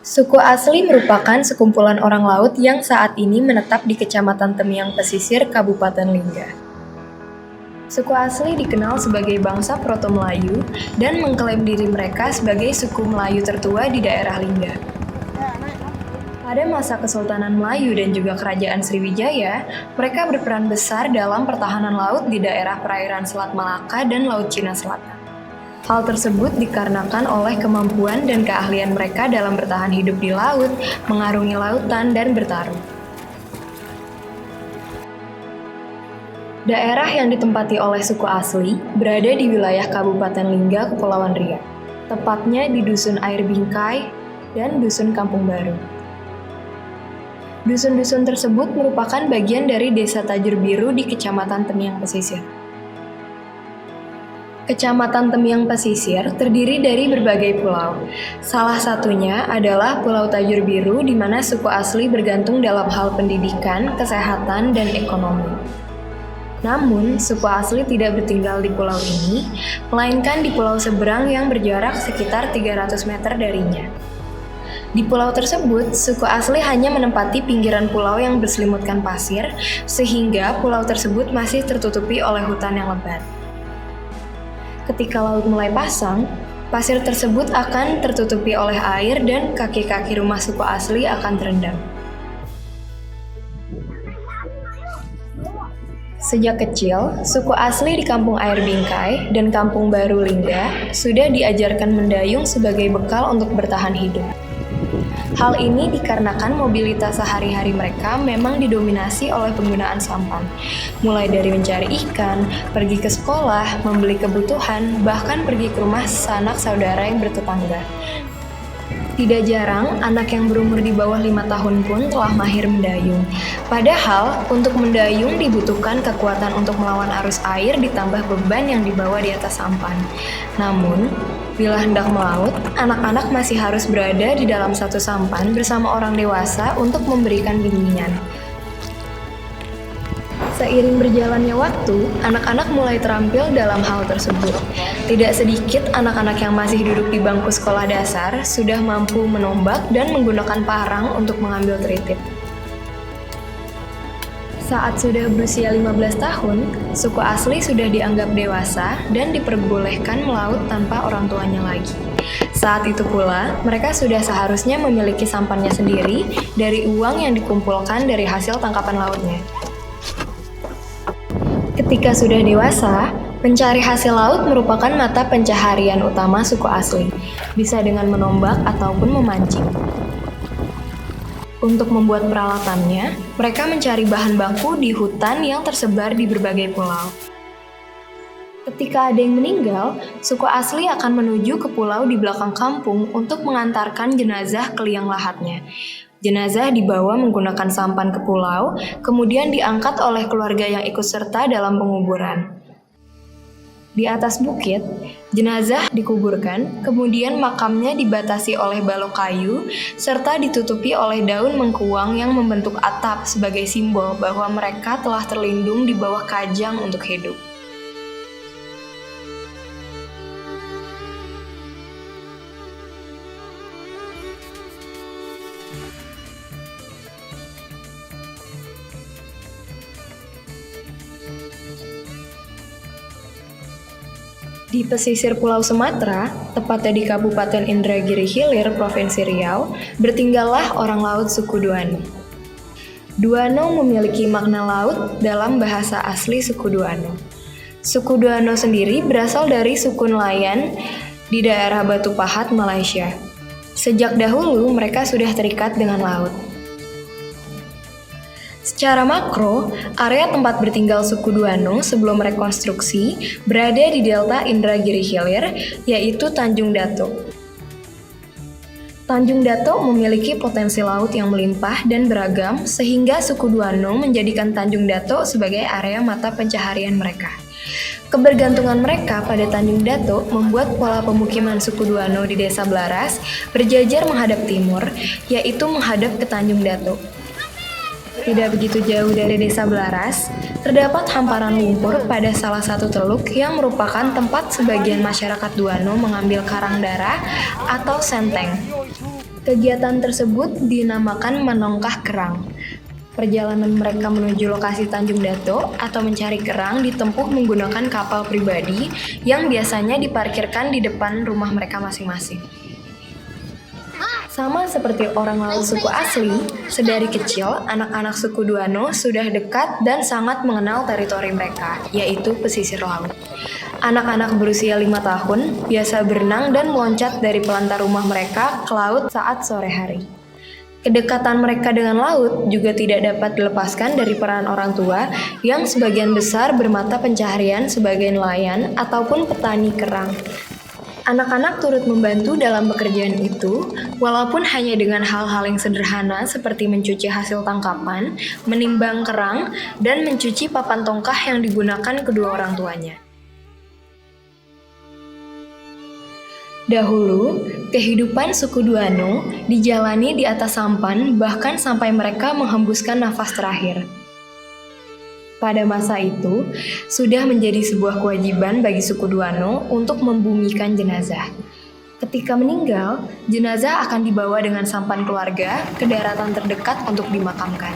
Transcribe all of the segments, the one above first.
Suku asli merupakan sekumpulan orang laut yang saat ini menetap di Kecamatan Temiang Pesisir, Kabupaten Lingga. Suku asli dikenal sebagai bangsa Proto-Melayu dan mengklaim diri mereka sebagai suku Melayu tertua di daerah Lingga. Pada masa Kesultanan Melayu dan juga Kerajaan Sriwijaya, mereka berperan besar dalam pertahanan laut di daerah perairan Selat Malaka dan Laut Cina Selatan. Hal tersebut dikarenakan oleh kemampuan dan keahlian mereka dalam bertahan hidup di laut, mengarungi lautan, dan bertarung. Daerah yang ditempati oleh suku asli berada di wilayah Kabupaten Lingga, Kepulauan Riau, tepatnya di Dusun Air Bingkai dan Dusun Kampung Baru. Dusun-dusun tersebut merupakan bagian dari Desa Tajur Biru di Kecamatan Temiang Pesisir. Kecamatan Temiang Pesisir terdiri dari berbagai pulau. Salah satunya adalah Pulau Tajur Biru, di mana suku asli bergantung dalam hal pendidikan, kesehatan, dan ekonomi. Namun, suku asli tidak bertinggal di pulau ini, melainkan di pulau seberang yang berjarak sekitar 300 meter darinya. Di pulau tersebut, suku asli hanya menempati pinggiran pulau yang berselimutkan pasir, sehingga pulau tersebut masih tertutupi oleh hutan yang lebat. Ketika laut mulai pasang, pasir tersebut akan tertutupi oleh air dan kaki-kaki rumah suku asli akan terendam. Sejak kecil, suku asli di Kampung Air Bingkai dan Kampung Baru Lingga sudah diajarkan mendayung sebagai bekal untuk bertahan hidup. Hal ini dikarenakan mobilitas sehari-hari mereka memang didominasi oleh penggunaan sampan, mulai dari mencari ikan, pergi ke sekolah, membeli kebutuhan, bahkan pergi ke rumah sanak saudara yang bertetangga. Tidak jarang, anak yang berumur di bawah 5 tahun pun telah mahir mendayung. Padahal, untuk mendayung dibutuhkan kekuatan untuk melawan arus air ditambah beban yang dibawa di atas sampan. Namun, bila hendak melaut, anak-anak masih harus berada di dalam satu sampan bersama orang dewasa untuk memberikan bimbingan. Seiring berjalannya waktu, anak-anak mulai terampil dalam hal tersebut. Tidak sedikit anak-anak yang masih duduk di bangku sekolah dasar sudah mampu menombak dan menggunakan parang untuk mengambil tritip. Saat sudah berusia 15 tahun, suku asli sudah dianggap dewasa dan diperbolehkan melaut tanpa orang tuanya lagi. Saat itu pula, mereka sudah seharusnya memiliki sampannya sendiri dari uang yang dikumpulkan dari hasil tangkapan lautnya. Ketika sudah dewasa, mencari hasil laut merupakan mata pencaharian utama suku asli, bisa dengan menombak ataupun memancing. Untuk membuat peralatannya, mereka mencari bahan baku di hutan yang tersebar di berbagai pulau. Ketika ada yang meninggal, suku asli akan menuju ke pulau di belakang kampung untuk mengantarkan jenazah ke liang lahatnya. Jenazah dibawa menggunakan sampan ke pulau, kemudian diangkat oleh keluarga yang ikut serta dalam penguburan. Di atas bukit, jenazah dikuburkan, kemudian makamnya dibatasi oleh balok kayu, serta ditutupi oleh daun mengkuang yang membentuk atap sebagai simbol bahwa mereka telah terlindung di bawah kajang untuk hidup. Di pesisir Pulau Sumatera, tepatnya di Kabupaten Indragiri Hilir, Provinsi Riau, bertinggallah orang laut suku Duano. Duano memiliki makna laut dalam bahasa asli suku Duano. Suku Duano sendiri berasal dari suku nelayan di daerah Batu Pahat, Malaysia. Sejak dahulu mereka sudah terikat dengan laut. Secara makro, area tempat bertinggal suku Duano sebelum rekonstruksi berada di delta Indragiri Hilir, yaitu Tanjung Dato. Tanjung Dato memiliki potensi laut yang melimpah dan beragam, sehingga suku Duano menjadikan Tanjung Dato sebagai area mata pencaharian mereka. Kebergantungan mereka pada Tanjung Dato membuat pola pemukiman suku Duano di Desa Blaras berjajar menghadap timur, yaitu menghadap ke Tanjung Dato. Tidak begitu jauh dari Desa Blaras, terdapat hamparan lumpur pada salah satu teluk yang merupakan tempat sebagian masyarakat Duano mengambil karang darah atau senteng. Kegiatan tersebut dinamakan menongkah kerang. Perjalanan mereka menuju lokasi Tanjung Dato atau mencari kerang ditempuh menggunakan kapal pribadi yang biasanya diparkirkan di depan rumah mereka masing-masing. Sama seperti orang laut suku asli, sedari kecil anak-anak suku Duano sudah dekat dan sangat mengenal teritori mereka, yaitu pesisir laut. Anak-anak berusia 5 tahun biasa berenang dan meloncat dari pelantar rumah mereka ke laut saat sore hari. Kedekatan mereka dengan laut juga tidak dapat dilepaskan dari peran orang tua yang sebagian besar bermata pencaharian sebagai nelayan ataupun petani kerang. Anak-anak turut membantu dalam pekerjaan itu, walaupun hanya dengan hal-hal yang sederhana seperti mencuci hasil tangkapan, menimbang kerang, dan mencuci papan tongkah yang digunakan kedua orang tuanya. Dahulu, kehidupan suku Duano dijalani di atas sampan bahkan sampai mereka menghembuskan nafas terakhir. Pada masa itu, sudah menjadi sebuah kewajiban bagi suku Duano untuk membumikan jenazah. Ketika meninggal, jenazah akan dibawa dengan sampan keluarga ke daratan terdekat untuk dimakamkan.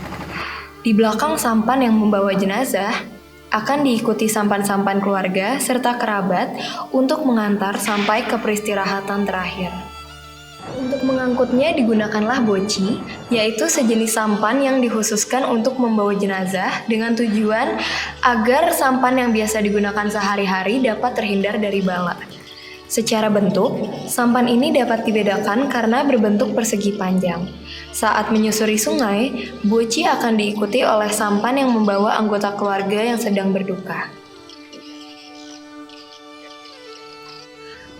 Di belakang sampan yang membawa jenazah, akan diikuti sampan-sampan keluarga serta kerabat untuk mengantar sampai ke peristirahatan terakhir. Untuk mengangkutnya digunakanlah boci, yaitu sejenis sampan yang dikhususkan untuk membawa jenazah dengan tujuan agar sampan yang biasa digunakan sehari-hari dapat terhindar dari bala. Secara bentuk, sampan ini dapat dibedakan karena berbentuk persegi panjang. Saat menyusuri sungai, boci akan diikuti oleh sampan yang membawa anggota keluarga yang sedang berduka.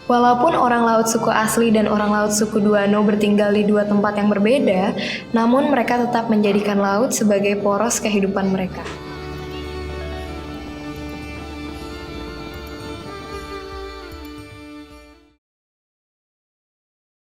Walaupun orang laut suku asli dan orang laut suku Duano bertinggal di dua tempat yang berbeda, namun mereka tetap menjadikan laut sebagai poros kehidupan mereka.